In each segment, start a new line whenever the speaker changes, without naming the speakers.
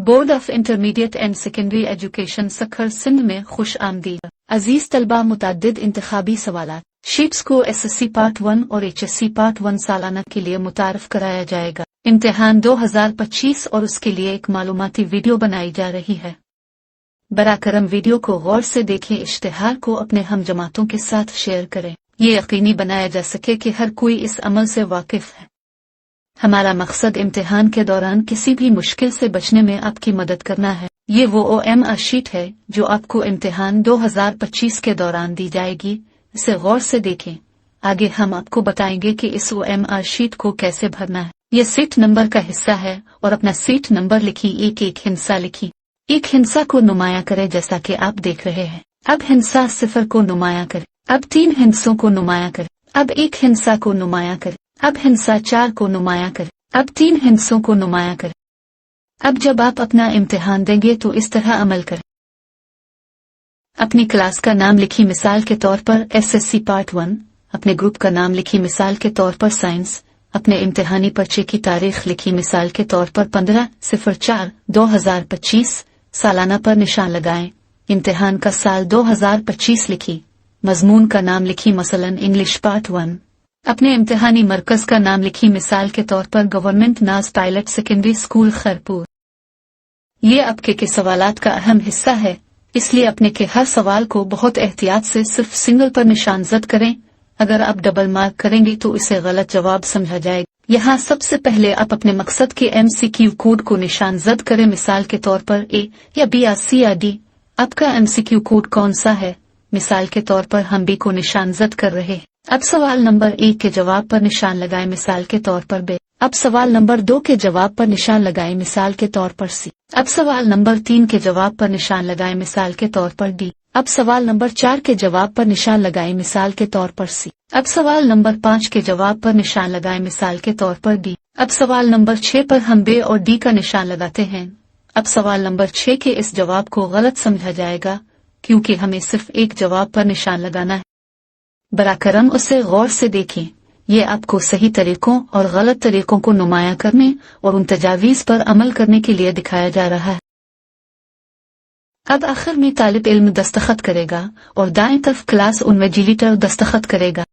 Board of intermediate and secondary education Sukkur Sindh में खुश आमदीद। अजीज तलबा, मुताद्दिद इंतखाबी सवालात शीट्स को SSC पार्ट 1 और HSC पार्ट 1 सालाना के लिए मुतारफ कराया जाएगा। इम्तिहान 2025 और उसके लिए एक मालूमाती वीडियो बनाई जा रही है। बराकरम वीडियो को गौर से देखें, इश्तिहार को अपने हम जमातों के साथ शेयर करें। ये यकीनी बनाया जा सके कि हर कोई इस अमल से वाकिफ है। हमारा मकसद इम्तिहान के दौरान किसी भी मुश्किल से बचने में आपकी मदद करना है। ये वो OMR शीट है जो आपको इम्तिहान 2025 के दौरान दी जाएगी। इसे गौर से देखें। आगे हम आपको बताएंगे कि इस OMR शीट को कैसे भरना है। ये सीट नंबर का हिस्सा है और अपना सीट नंबर लिखी, एक हिंसा लिखी। एक हिंसा को नुमाया करे जैसा कि आप देख रहे हैं। अब हिंसा 0 को नुमाया करे। अब 3 हिंसों को नुमाया करे। अब 1 हिंसा को नुमाया करे। अब हिंसा 4 को नुमाया करे। अब 3 हिंसों को नुमाया करे। अब जब आप अपना इम्तिहान देंगे तो इस तरह अमल करें। अपनी क्लास का नाम लिखी, मिसाल के तौर पर SSC पार्ट 1। अपने ग्रुप का नाम लिखी, मिसाल के तौर पर साइंस। अपने इम्तिहानी पर्चे की तारीख लिखी, मिसाल के तौर पर 15/04/2025। सालाना पर निशान लगाएं। इम्तिहान का साल 2025 लिखी। मजमून का नाम लिखी, मसलन इंग्लिश पार्ट 1। अपने इम्तिहानी मरकज का नाम लिखी, मिसाल के तौर पर गवर्नमेंट नाज पायलट सेकेंडरी स्कूल खैरपुर। ये आपके के सवालात का अहम हिस्सा है, इसलिए अपने के हर सवाल को बहुत एहतियात से सिर्फ सिंगल पर निशान जद करें। अगर आप डबल मार्क करेंगे तो इसे गलत जवाब समझा जाएगा। यहाँ सबसे पहले आप अपने मकसद के MCQ कोड को निशान जद करें, मिसाल के तौर पर A या B या C या D। आपका MCQ कोड कौन सा है? मिसाल के तौर पर हम B को निशान जद कर रहे हैं। अब सवाल नंबर 1 के जवाब पर निशान लगाएं, मिसाल के तौर पर B। अब सवाल नंबर 2 के जवाब पर निशान लगाएं, मिसाल के तौर पर C। अब सवाल नंबर 3 के जवाब पर निशान लगाएं, मिसाल के तौर पर D। अब सवाल नंबर 4 के जवाब पर निशान लगाएं, मिसाल के तौर पर C। अब सवाल नंबर 5 के जवाब पर निशान लगाएं, मिसाल के तौर पर D। अब सवाल नंबर 6 पर हम B और D का निशान लगाते हैं। अब सवाल नंबर 6 के इस जवाब को गलत समझा जाएगा क्योंकि हमें सिर्फ एक जवाब पर निशान लगाना है। बराकरम उसे गौर से देखें। ये आपको सही तरीकों और गलत तरीकों को नुमाया करने और उन तजावीज़ पर अमल करने के लिए दिखाया जा रहा है। अब आखिर में तालिब इल्म दस्तखत करेगा और दाएं तरफ क्लास इन्विजिलेटर दस्तखत करेगा।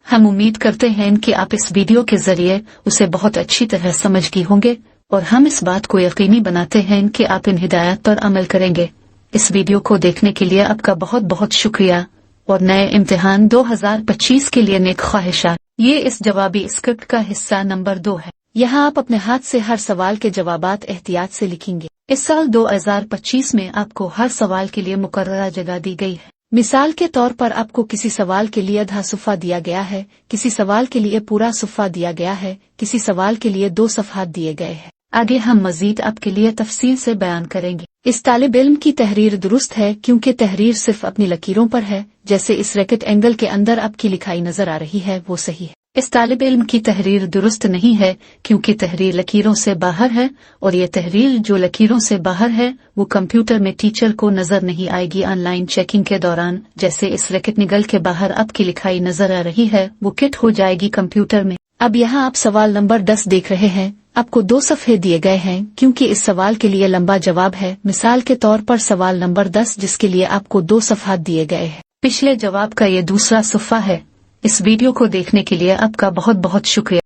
हम उम्मीद करते हैं कि आप इस वीडियो के जरिए उसे बहुत अच्छी तरह समझ गए होंगे और हम इस बात को यकीनी बनाते हैं कि आप इन हिदायत पर अमल करेंगे। इस वीडियो को देखने के लिए आपका बहुत बहुत शुक्रिया और नए इम्तिहान 2025 के लिए नेक ख्वाहिशात। ये इस जवाबी स्क्रिप्ट का हिस्सा नंबर 2 है। यहाँ आप अपने हाथ से हर सवाल के जवाबात एहतियात से लिखेंगे। इस साल 2025 में आपको हर सवाल के लिए मुकर्ररा जगह दी गई है। मिसाल के तौर पर आपको किसी सवाल के लिए आधा सुफ़ा दिया गया है, किसी सवाल के लिए पूरा सुफ़ा दिया गया है, किसी सवाल के लिए 2 सफ़हात दिए गए हैं। आगे हम मजीद आपके लिए तफसील से बयान करेंगे। इस तालिब इल्म की तहरीर दुरुस्त है क्योंकि तहरीर सिर्फ अपनी लकीरों पर है। जैसे इस रैकेट एंगल के अंदर आपकी लिखाई नजर आ रही है वो सही है। इस तालिब इल्म की तहरीर दुरुस्त नहीं है क्योंकि तहरीर लकीरों से बाहर है और ये तहरीर जो लकीरों से बाहर है वो कंप्यूटर में टीचर को नजर नहीं आएगी ऑनलाइन चेकिंग के दौरान। जैसे इस रैकेट निगल के बाहर आपकी लिखाई नजर आ रही है वो किट हो जाएगी कंप्यूटर में। अब यहाँ आप सवाल नंबर 10 देख रहे हैं। आपको 2 सफ़हे दिए गए हैं क्योंकि इस सवाल के लिए लंबा जवाब है। मिसाल के तौर पर सवाल नंबर 10 जिसके लिए आपको 2 सफ़हात दिए गए हैं, पिछले जवाब का ये दूसरा सफ़ा है। इस वीडियो को देखने के लिए आपका बहुत बहुत शुक्रिया।